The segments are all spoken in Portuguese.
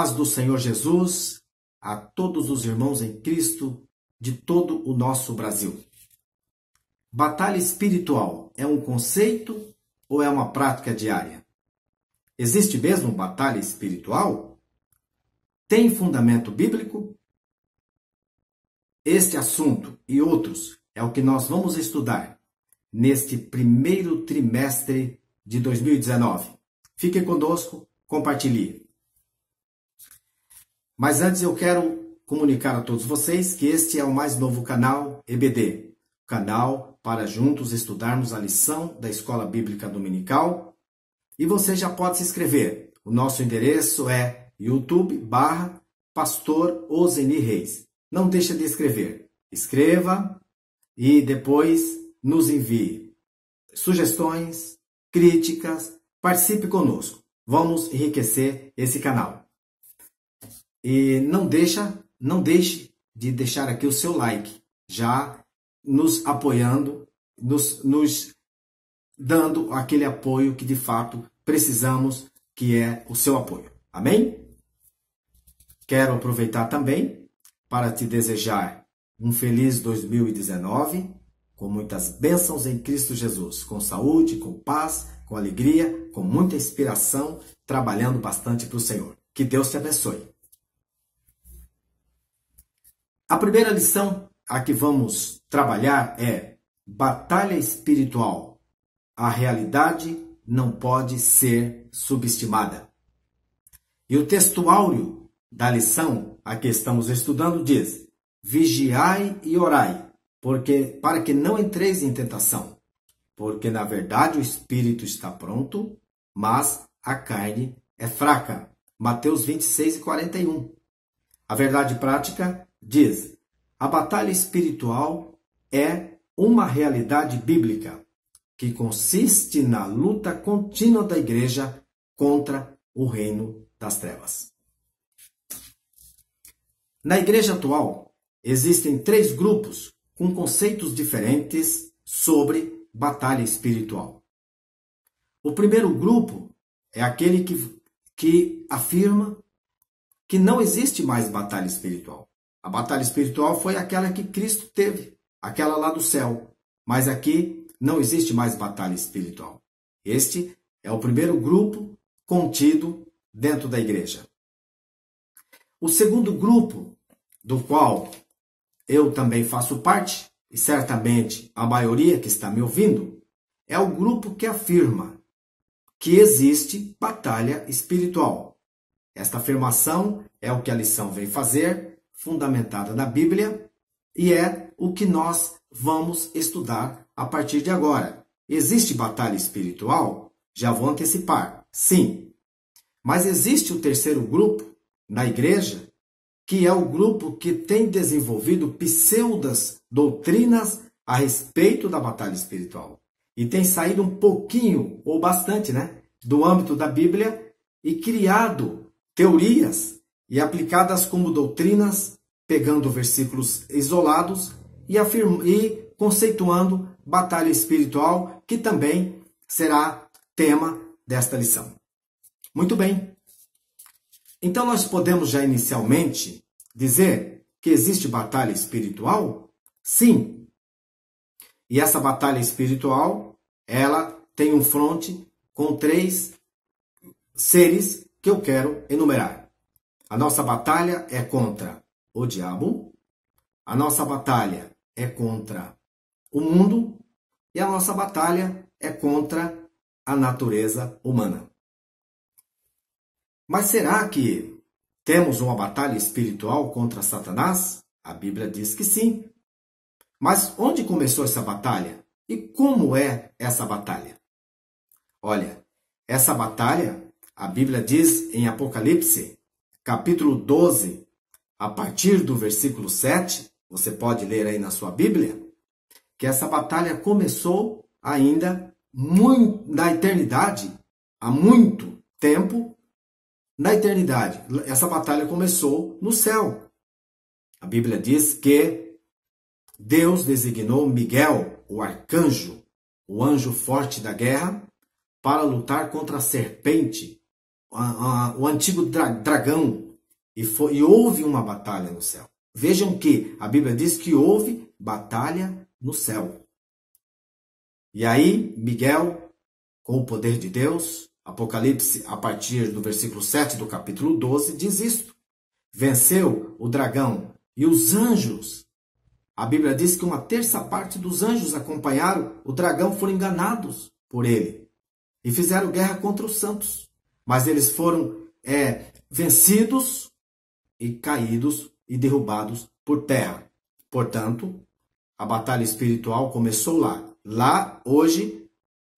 paz do Senhor Jesus a todos os irmãos em Cristo de todo o nosso Brasil. Batalha espiritual é um conceito ou é uma prática diária? Existe mesmo batalha espiritual? Tem fundamento bíblico? Este assunto e outros é o que nós vamos estudar neste primeiro trimestre de 2019. Fique conosco, compartilhe. Mas antes eu quero comunicar a todos vocês que este é o mais novo canal EBD, canal para juntos estudarmos a lição da Escola Bíblica Dominical. E você já pode se inscrever. O nosso endereço é youtube.com/Pastor Ozeni Reis. Não deixe de escrever. Escreva e depois nos envie sugestões, críticas, participe conosco. Vamos enriquecer esse canal. E não deixe de deixar aqui o seu like, já nos apoiando, nos dando aquele apoio que de fato precisamos, que é o seu apoio. Amém? Quero aproveitar também para te desejar um feliz 2019, com muitas bênçãos em Cristo Jesus, com saúde, com paz, com alegria, com muita inspiração, trabalhando bastante para o Senhor. Que Deus te abençoe. A primeira lição a que vamos trabalhar é batalha espiritual. A realidade não pode ser subestimada. E o texto áureo da lição a que estamos estudando diz: vigiai e orai, para que não entreis em tentação. Porque na verdade o espírito está pronto, mas a carne é fraca. Mateus 26:41. A verdade prática diz: a batalha espiritual é uma realidade bíblica que consiste na luta contínua da igreja contra o reino das trevas. Na igreja atual, existem 3 grupos com conceitos diferentes sobre batalha espiritual. O primeiro grupo é aquele que afirma que não existe mais batalha espiritual. A batalha espiritual foi aquela que Cristo teve, aquela lá do céu. Mas aqui não existe mais batalha espiritual. Este é o primeiro grupo contido dentro da igreja. O segundo grupo, do qual eu também faço parte, e certamente a maioria que está me ouvindo, é o grupo que afirma que existe batalha espiritual. Esta afirmação é o que a lição vem fazer, fundamentada na Bíblia, e é o que nós vamos estudar a partir de agora. Existe batalha espiritual? Já vou antecipar. Sim. Mas existe o terceiro grupo na igreja, que é o grupo que tem desenvolvido pseudas doutrinas a respeito da batalha espiritual. E tem saído um pouquinho, ou bastante, do âmbito da Bíblia e criado teorias e aplicadas como doutrinas, pegando versículos isolados e conceituando batalha espiritual, que também será tema desta lição. Muito bem. Então nós podemos já inicialmente dizer que existe batalha espiritual? Sim. E essa batalha espiritual, ela tem um fronte com 3 seres que eu quero enumerar. A nossa batalha é contra o diabo, a nossa batalha é contra o mundo e a nossa batalha é contra a natureza humana. Mas será que temos uma batalha espiritual contra Satanás? A Bíblia diz que sim. Mas onde começou essa batalha? E como é essa batalha? Olha, essa batalha, a Bíblia diz em Apocalipse, capítulo 12, a partir do versículo 7, você pode ler aí na sua Bíblia, que essa batalha começou ainda na eternidade, há muito tempo, na eternidade. Essa batalha começou no céu. A Bíblia diz que Deus designou Miguel, o arcanjo, o anjo forte da guerra, para lutar contra a serpente, o antigo dragão, e houve uma batalha no céu. Vejam que a Bíblia diz que houve batalha no céu. E aí, Miguel, com o poder de Deus, Apocalipse, a partir do versículo 7 do capítulo 12, diz isto. Venceu o dragão e os anjos. A Bíblia diz que uma terça parte dos anjos acompanharam o dragão, foram enganados por ele e fizeram guerra contra os santos. Mas eles foram vencidos e caídos e derrubados por terra. Portanto, a batalha espiritual começou lá. Lá, hoje,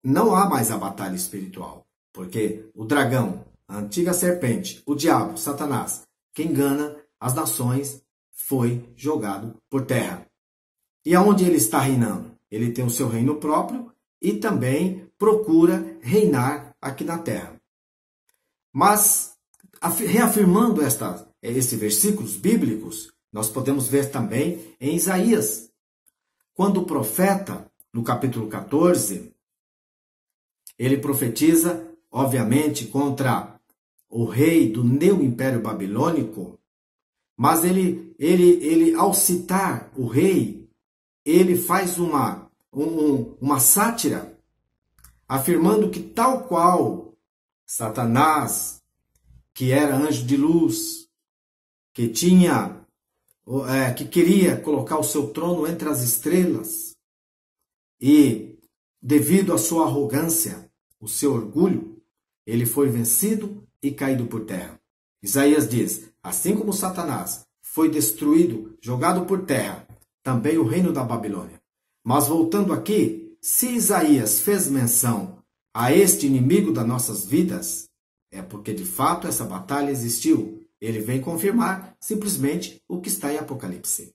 não há mais a batalha espiritual, porque o dragão, a antiga serpente, o diabo, Satanás, que engana as nações, foi jogado por terra. E aonde ele está reinando? Ele tem o seu reino próprio e também procura reinar aqui na terra. Mas, reafirmando esses versículos bíblicos, nós podemos ver também em Isaías, quando o profeta, no capítulo 14, ele profetiza, obviamente, contra o rei do neo-império babilônico, mas ele ao citar o rei, ele faz uma sátira, afirmando que tal qual Satanás, que era anjo de luz, que queria colocar o seu trono entre as estrelas, e devido à sua arrogância, o seu orgulho, ele foi vencido e caído por terra. Isaías diz, assim como Satanás foi destruído, jogado por terra, também o reino da Babilônia. Mas voltando aqui, se Isaías fez menção a este inimigo das nossas vidas, é porque de fato essa batalha existiu. Ele vem confirmar simplesmente o que está em Apocalipse.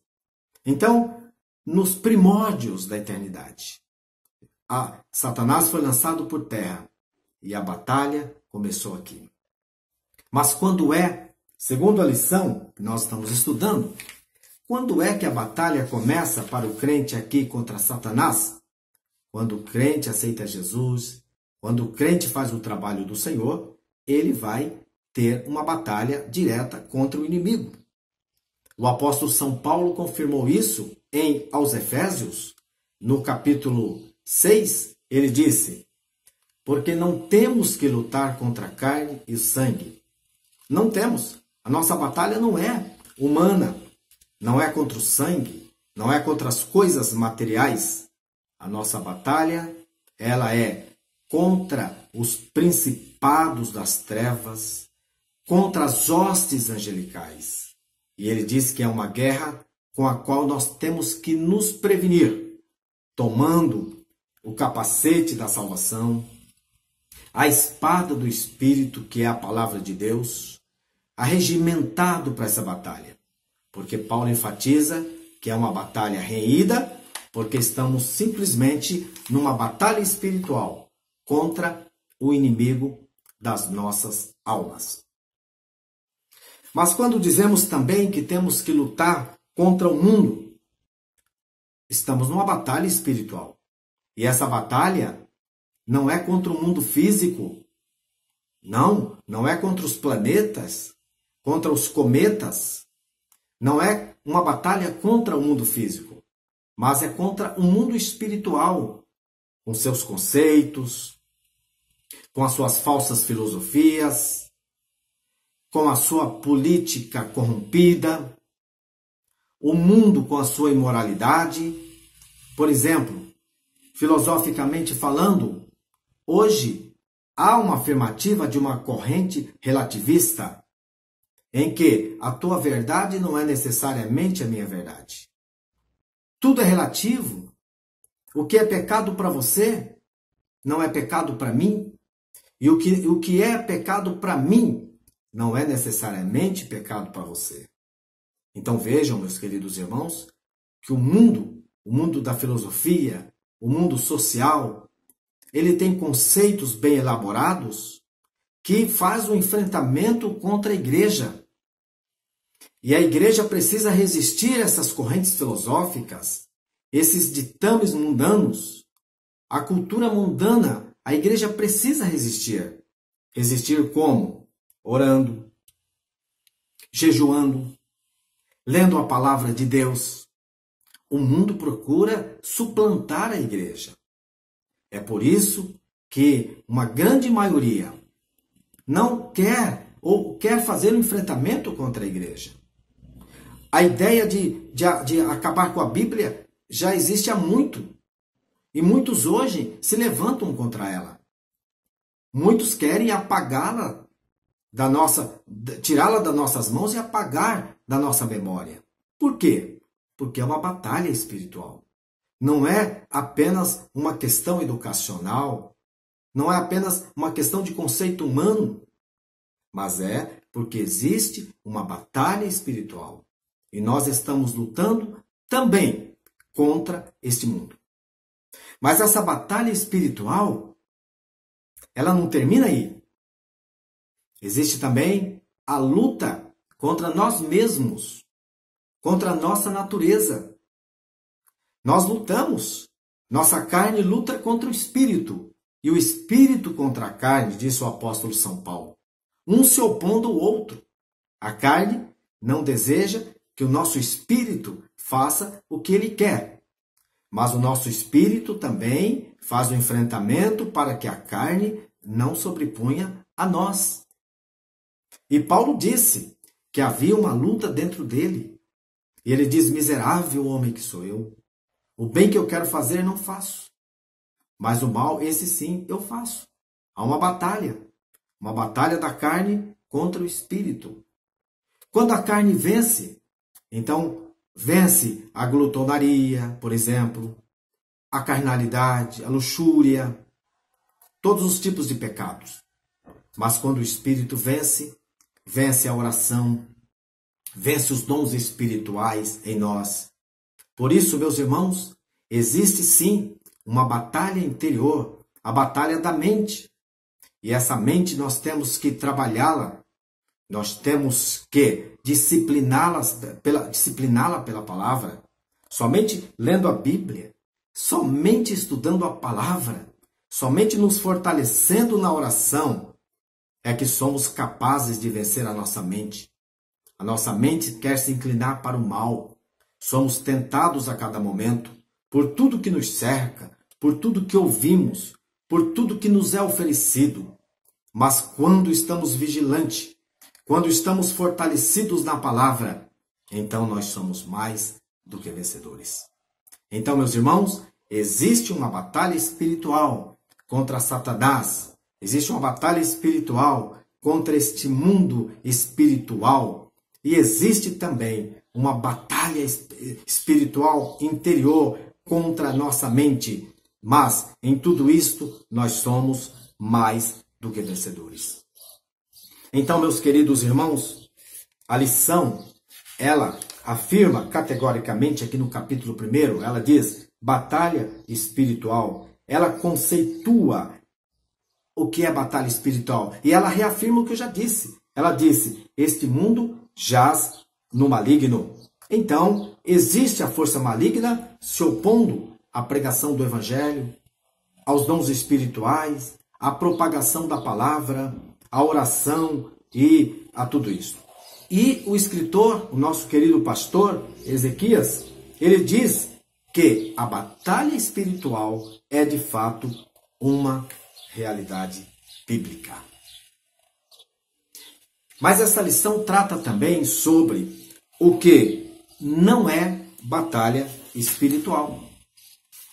Então, nos primórdios da eternidade, Satanás foi lançado por terra e a batalha começou aqui. Mas quando segundo a lição que nós estamos estudando, quando é que a batalha começa para o crente aqui contra Satanás? Quando o crente aceita Jesus, quando o crente faz o trabalho do Senhor, ele vai ter uma batalha direta contra o inimigo. O apóstolo São Paulo confirmou isso aos Efésios, no capítulo 6, ele disse, porque não temos que lutar contra a carne e o sangue. Não temos. A nossa batalha não é humana, não é contra o sangue, não é contra as coisas materiais. A nossa batalha, ela é contra os principados das trevas, contra as hostes angelicais. E ele diz que é uma guerra com a qual nós temos que nos prevenir, tomando o capacete da salvação, a espada do Espírito, que é a palavra de Deus, arregimentado para essa batalha. Porque Paulo enfatiza que é uma batalha renhida, porque estamos simplesmente numa batalha espiritual contra o inimigo das nossas almas. Mas quando dizemos também que temos que lutar contra o mundo, estamos numa batalha espiritual. E essa batalha não é contra o mundo físico. Não é contra os planetas, contra os cometas. Não é uma batalha contra o mundo físico, mas é contra o mundo espiritual, com seus conceitos, com as suas falsas filosofias, com a sua política corrompida, o mundo com a sua imoralidade. Por exemplo, filosoficamente falando, hoje há uma afirmativa de uma corrente relativista em que a tua verdade não é necessariamente a minha verdade. Tudo é relativo. O que é pecado para você não é pecado para mim. E o que é pecado para mim não é necessariamente pecado para você. Então vejam, meus queridos irmãos, que o mundo da filosofia, o mundo social, ele tem conceitos bem elaborados que faz um enfrentamento contra a igreja. E a igreja precisa resistir a essas correntes filosóficas, esses ditames mundanos, a cultura mundana. A igreja precisa resistir. Resistir como? Orando, jejuando, lendo a palavra de Deus. O mundo procura suplantar a igreja. É por isso que uma grande maioria não quer ou quer fazer um enfrentamento contra a igreja. A ideia de acabar com a Bíblia já existe há muito. E muitos hoje se levantam contra ela. Muitos querem apagá-la tirá-la das nossas mãos e apagar da nossa memória. Por quê? Porque é uma batalha espiritual. Não é apenas uma questão educacional, não é apenas uma questão de conceito humano, mas é porque existe uma batalha espiritual. E nós estamos lutando também contra este mundo. Mas essa batalha espiritual, ela não termina aí. Existe também a luta contra nós mesmos, contra a nossa natureza. Nós lutamos. Nossa carne luta contra o espírito. E o espírito contra a carne, disse o apóstolo São Paulo. Um se opondo ao outro. A carne não deseja que o nosso espírito faça o que ele quer. Mas o nosso espírito também faz o enfrentamento para que a carne não sobreponha a nós. E Paulo disse que havia uma luta dentro dele. E ele diz, miserável homem que sou eu. O bem que eu quero fazer não faço. Mas o mal, esse sim, eu faço. Há uma batalha da carne contra o espírito. Quando a carne vence, então vence a glutonaria, por exemplo, a carnalidade, a luxúria, todos os tipos de pecados. Mas quando o espírito vence, vence a oração, vence os dons espirituais em nós. Por isso, meus irmãos, existe sim uma batalha interior, a batalha da mente. E essa mente nós temos que trabalhá-la, nós temos que discipliná-la pela palavra. Somente lendo a Bíblia, somente estudando a palavra, somente nos fortalecendo na oração, é que somos capazes de vencer a nossa mente. A nossa mente quer se inclinar para o mal. Somos tentados a cada momento por tudo que nos cerca, por tudo que ouvimos, por tudo que nos é oferecido. Mas quando estamos vigilantes, quando estamos fortalecidos na palavra, então nós somos mais do que vencedores. Então, meus irmãos, existe uma batalha espiritual contra Satanás. Existe uma batalha espiritual contra este mundo espiritual. E existe também uma batalha espiritual interior contra a nossa mente. Mas, em tudo isto, nós somos mais do que vencedores. Então, meus queridos irmãos, a lição, ela afirma categoricamente aqui no capítulo 1, ela diz, batalha espiritual. Ela conceitua o que é batalha espiritual. E ela reafirma o que eu já disse. Ela disse, este mundo jaz no maligno. Então, existe a força maligna se opondo à pregação do Evangelho, aos dons espirituais, à propagação da palavra, à oração e a tudo isso. E o escritor, o nosso querido pastor Ezequias, ele diz que a batalha espiritual é de fato uma realidade bíblica. Mas essa lição trata também sobre o que não é batalha espiritual.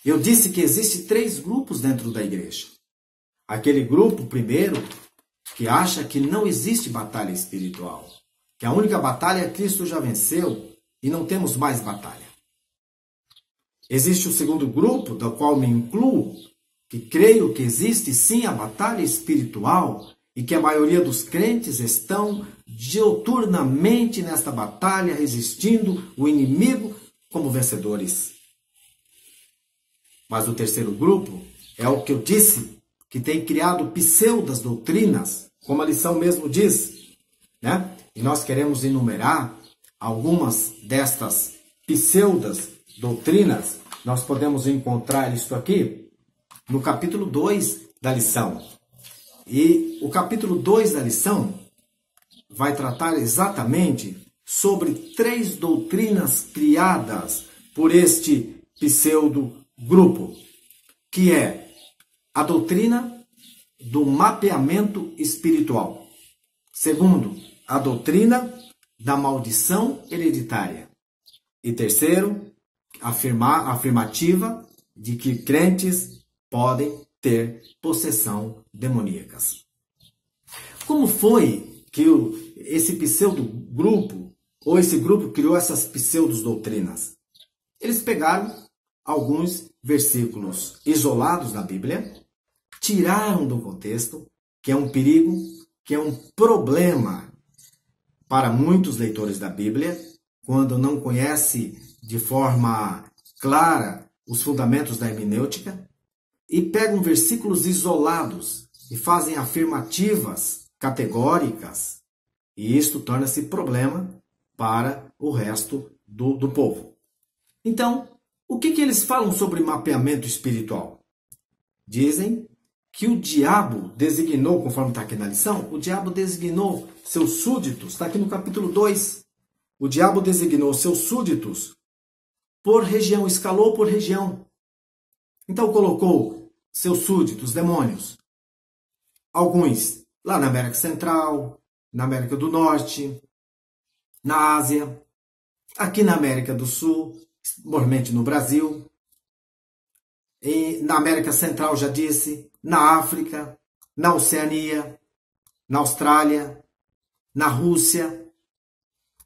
Eu disse que existem 3 grupos dentro da igreja. Aquele grupo, primeiro, que acha que não existe batalha espiritual. Que a única batalha Cristo já venceu e não temos mais batalha. Existe o segundo grupo, do qual me incluo, que creio que existe sim a batalha espiritual e que a maioria dos crentes estão diuturnamente nesta batalha, resistindo o inimigo como vencedores. Mas o terceiro grupo é o que eu disse, que tem criado pseudas doutrinas, como a lição mesmo diz, né? E nós queremos enumerar algumas destas pseudas doutrinas. Nós podemos encontrar isso aqui no capítulo 2 da lição. E o capítulo 2 da lição, vai tratar exatamente sobre 3 doutrinas criadas por este pseudo-grupo, que é a doutrina do mapeamento espiritual. Segundo, a doutrina da maldição hereditária. E terceiro, a afirmativa de que crentes podem ter possessão demoníacas. Como foi que esse pseudo-grupo, ou esse grupo criou essas pseudo-doutrinas? Eles pegaram alguns versículos isolados da Bíblia, tiraram do contexto, que é um perigo, que é um problema para muitos leitores da Bíblia, quando não conhece de forma clara os fundamentos da hermenêutica, e pegam versículos isolados e fazem afirmativas categóricas, e isto torna-se problema para o resto do povo. Então, o que eles falam sobre mapeamento espiritual? Dizem que o diabo designou, conforme está aqui na lição, o diabo designou seus súditos, está aqui no capítulo 2, o diabo designou seus súditos por região, escalou por região. Então colocou seus súditos, demônios, alguns lá na América Central, na América do Norte, na Ásia, aqui na América do Sul, normalmente no Brasil, e na América Central, já disse, na África, na Oceania, na Austrália, na Rússia.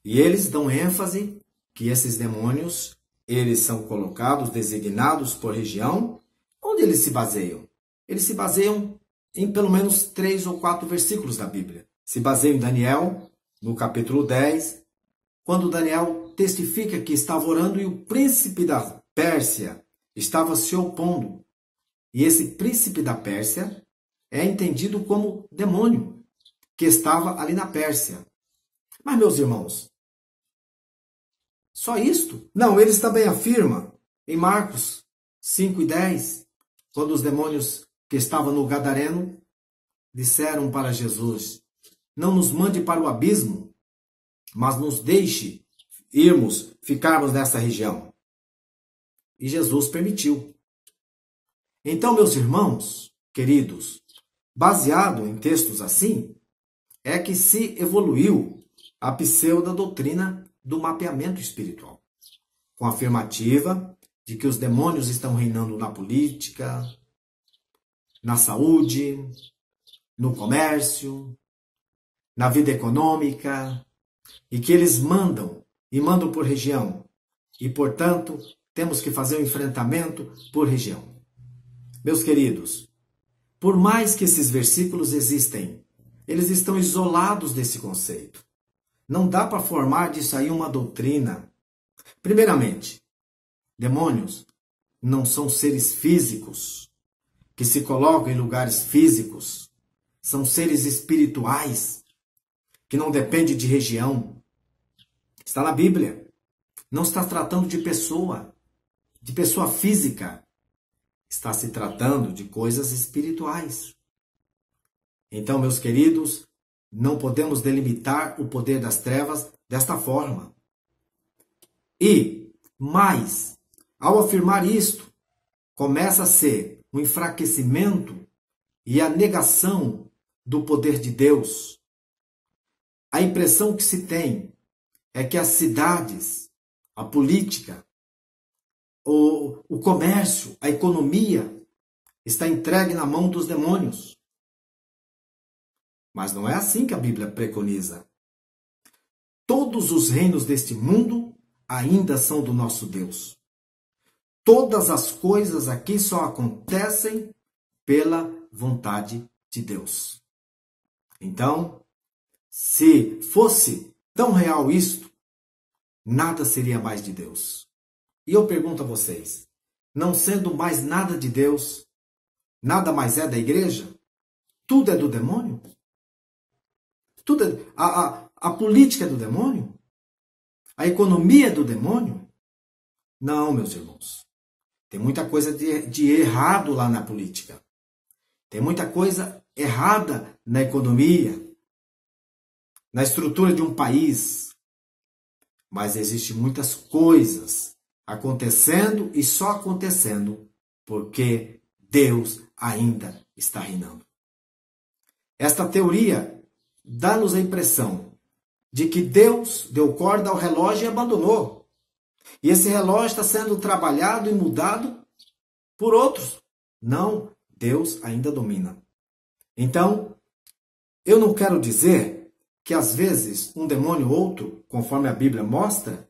E eles dão ênfase que esses demônios, eles são colocados, designados por região. Onde eles se baseiam? Eles se baseiam em pelo menos 3 ou 4 versículos da Bíblia. Se baseiam em Daniel, no capítulo 10, quando Daniel testifica que estava orando e o príncipe da Pérsia estava se opondo. E esse príncipe da Pérsia é entendido como demônio, que estava ali na Pérsia. Mas, meus irmãos, só isto? Não, eles também afirmam em Marcos 5 e 10, quando os demônios que estavam no Gadareno disseram para Jesus: não nos mande para o abismo, mas nos deixe ficarmos nessa região. E Jesus permitiu. Então, meus irmãos, queridos, baseado em textos assim, é que se evoluiu a pseudo-doutrina do mapeamento espiritual, com a afirmativa de que os demônios estão reinando na política, na saúde, no comércio, na vida econômica, e que eles mandam, e mandam por região, e, portanto, temos que fazer um enfrentamento por região. Meus queridos, por mais que esses versículos existem, eles estão isolados desse conceito. Não dá para formar disso aí uma doutrina. Primeiramente, demônios não são seres físicos que se colocam em lugares físicos. São seres espirituais que não dependem de região. Está na Bíblia. Não está tratando de pessoa física. Está se tratando de coisas espirituais. Então, meus queridos, não podemos delimitar o poder das trevas desta forma. E, mais, ao afirmar isto, começa a ser um enfraquecimento e a negação do poder de Deus. A impressão que se tem é que as cidades, a política, o comércio, a economia está entregue na mão dos demônios. Mas não é assim que a Bíblia preconiza. Todos os reinos deste mundo ainda são do nosso Deus. Todas as coisas aqui só acontecem pela vontade de Deus. Então, se fosse tão real isto, nada seria mais de Deus. E eu pergunto a vocês, não sendo mais nada de Deus, nada mais é da igreja? Tudo é do demônio? A política é do demônio? A economia é do demônio? Não, meus irmãos. Tem muita coisa de errado lá na política. Tem muita coisa errada na economia. na estrutura de um país, mas existem muitas coisas acontecendo e só acontecendo porque Deus ainda está reinando. Esta teoria dá-nos a impressão de que Deus deu corda ao relógio e abandonou. E esse relógio está sendo trabalhado e mudado por outros. Não, Deus ainda domina. Então, eu não quero dizer que às vezes um demônio ou outro, conforme a Bíblia mostra,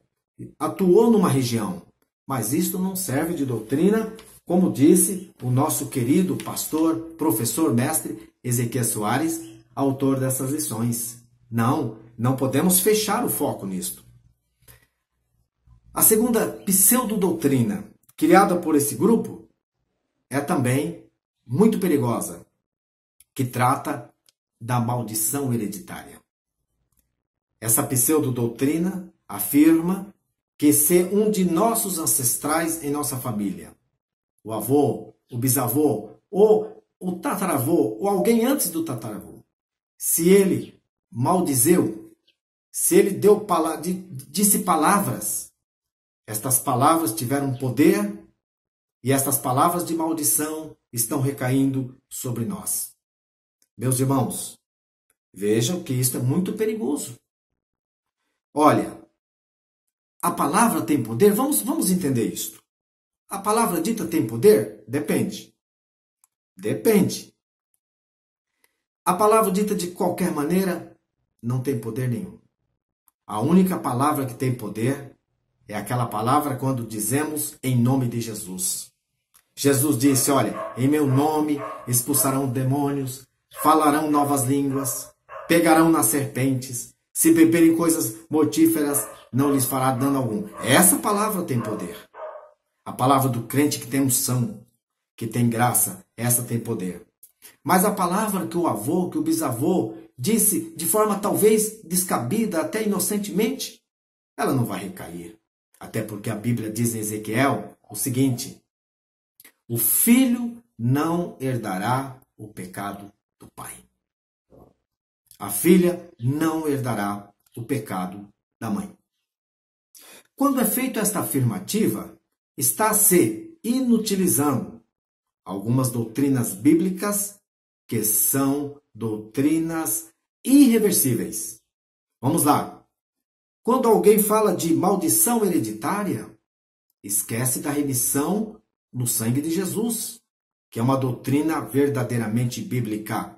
atuou numa região. Mas isto não serve de doutrina, como disse o nosso querido pastor, professor, mestre Ezequiel Soares, autor dessas lições. Não podemos fechar o foco nisto. A segunda pseudodoutrina criada por esse grupo é também muito perigosa, que trata da maldição hereditária. Essa pseudodoutrina afirma que se um de nossos ancestrais em nossa família, o avô, o bisavô, ou o tataravô, ou alguém antes do tataravô, se ele maldizeu, se ele disse palavras, estas palavras tiveram poder e estas palavras de maldição estão recaindo sobre nós. Meus irmãos, vejam que isso é muito perigoso. Olha, a palavra tem poder? Vamos entender isso. A palavra dita tem poder? Depende. Depende. A palavra dita de qualquer maneira não tem poder nenhum. A única palavra que tem poder é aquela palavra quando dizemos em nome de Jesus. Jesus disse, olha, em meu nome expulsarão demônios, falarão novas línguas, pegarão nas serpentes, se beberem coisas mortíferas, não lhes fará dano algum. Essa palavra tem poder. A palavra do crente que tem unção, que tem graça, essa tem poder. Mas a palavra que o avô, que o bisavô disse de forma talvez descabida, até inocentemente, ela não vai recair. Até porque a Bíblia diz em Ezequiel o seguinte: o filho não herdará o pecado do pai. A filha não herdará o pecado da mãe. Quando é feita esta afirmativa, está se inutilizando algumas doutrinas bíblicas que são doutrinas irreversíveis. Vamos lá. Quando alguém fala de maldição hereditária, esquece da remissão no sangue de Jesus, que é uma doutrina verdadeiramente bíblica.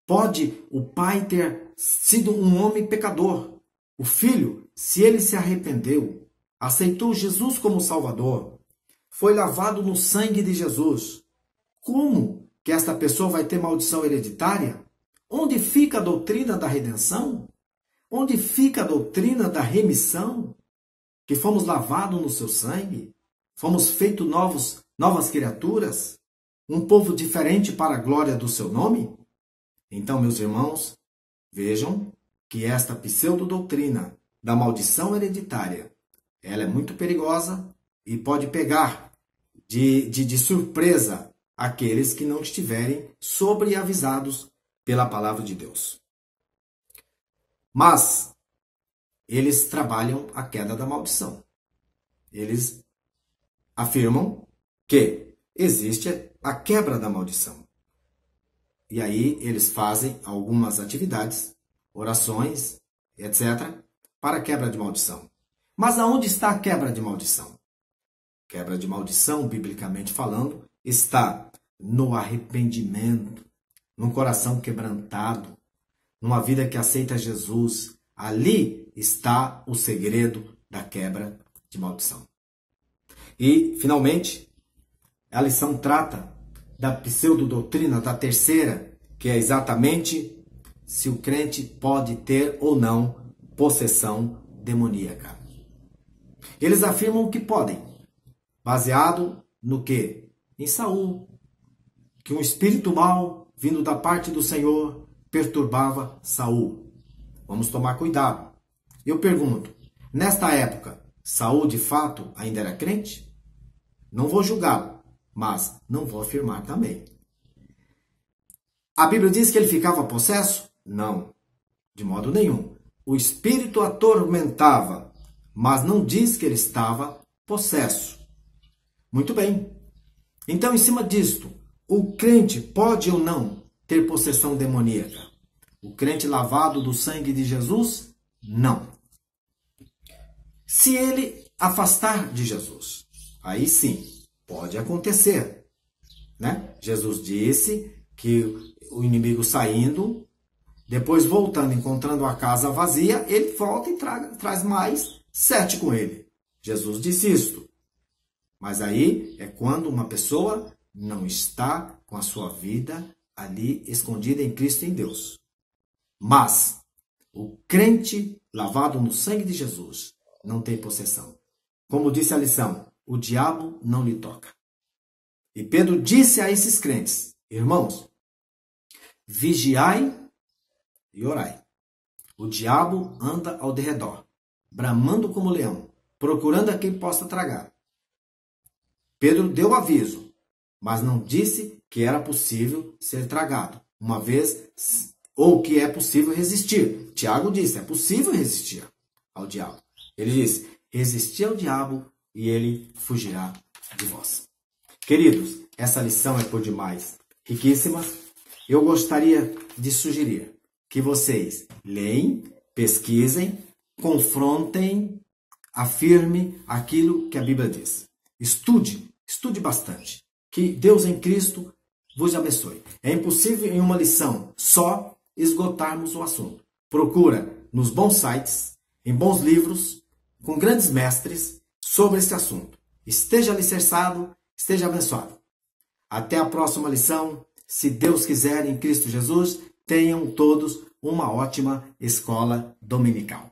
Pode o pai ter sido um homem pecador. O filho, se ele se arrependeu, aceitou Jesus como Salvador, foi lavado no sangue de Jesus, como que esta pessoa vai ter maldição hereditária? Onde fica a doutrina da redenção? Onde fica a doutrina da remissão? Que fomos lavados no seu sangue? Fomos feitos novas criaturas? Um povo diferente para a glória do seu nome? Então, meus irmãos, vejam que esta pseudodoutrina da maldição hereditária, ela é muito perigosa e pode pegar de surpresa aqueles que não estiverem sobreavisados pela palavra de Deus. Mas eles trabalham a queda da maldição. Eles afirmam que existe a quebra da maldição. E aí eles fazem algumas atividades, orações, etc., para a quebra de maldição. Mas aonde está a quebra de maldição? Quebra de maldição, biblicamente falando, está no arrependimento, num coração quebrantado, numa vida que aceita Jesus. Ali está o segredo da quebra de maldição. E, finalmente, a lição trata da pseudodoutrina, da terceira, que é exatamente se o crente pode ter ou não possessão demoníaca. Eles afirmam que podem, baseado no quê? Em Saul, que um espírito mau, vindo da parte do Senhor, perturbava Saul. Vamos tomar cuidado. Eu pergunto, nesta época, Saul de fato ainda era crente? Não vou julgá-lo, mas não vou afirmar também. A Bíblia diz que ele ficava possesso? Não. De modo nenhum. O espírito atormentava, mas não diz que ele estava possesso. Muito bem. Então, em cima disto, o crente pode ou não ter possessão demoníaca? O crente lavado do sangue de Jesus? Não. Se ele afastar de Jesus, aí sim, pode acontecer, né? Jesus disse que o inimigo saindo, depois voltando, encontrando a casa vazia, ele volta e traz mais 7 com ele. Jesus disse isto. Mas aí é quando uma pessoa não está com a sua vida ali escondida em Cristo e em Deus. Mas o crente lavado no sangue de Jesus não tem possessão. Como disse a lição, o diabo não lhe toca. E Pedro disse a esses crentes, irmãos, vigiai e orai. O diabo anda ao derredor, bramando como leão, procurando a quem possa tragar. Pedro deu aviso, mas não disse que era possível ser tragado, uma vez, ou que é possível resistir. Tiago disse, é possível resistir ao diabo. Ele disse, resisti ao diabo e ele fugirá de vós. Queridos, essa lição é por demais riquíssima. Eu gostaria de sugerir que vocês leem, pesquisem, confrontem, afirmem aquilo que a Bíblia diz. Estude bastante. Que Deus em Cristo vos abençoe. É impossível em uma lição só esgotarmos o assunto. Procura nos bons sites, em bons livros, com grandes mestres sobre esse assunto. Esteja alicerçado, esteja abençoado. Até a próxima lição. Se Deus quiser, em Cristo Jesus, tenham todos uma ótima escola dominical.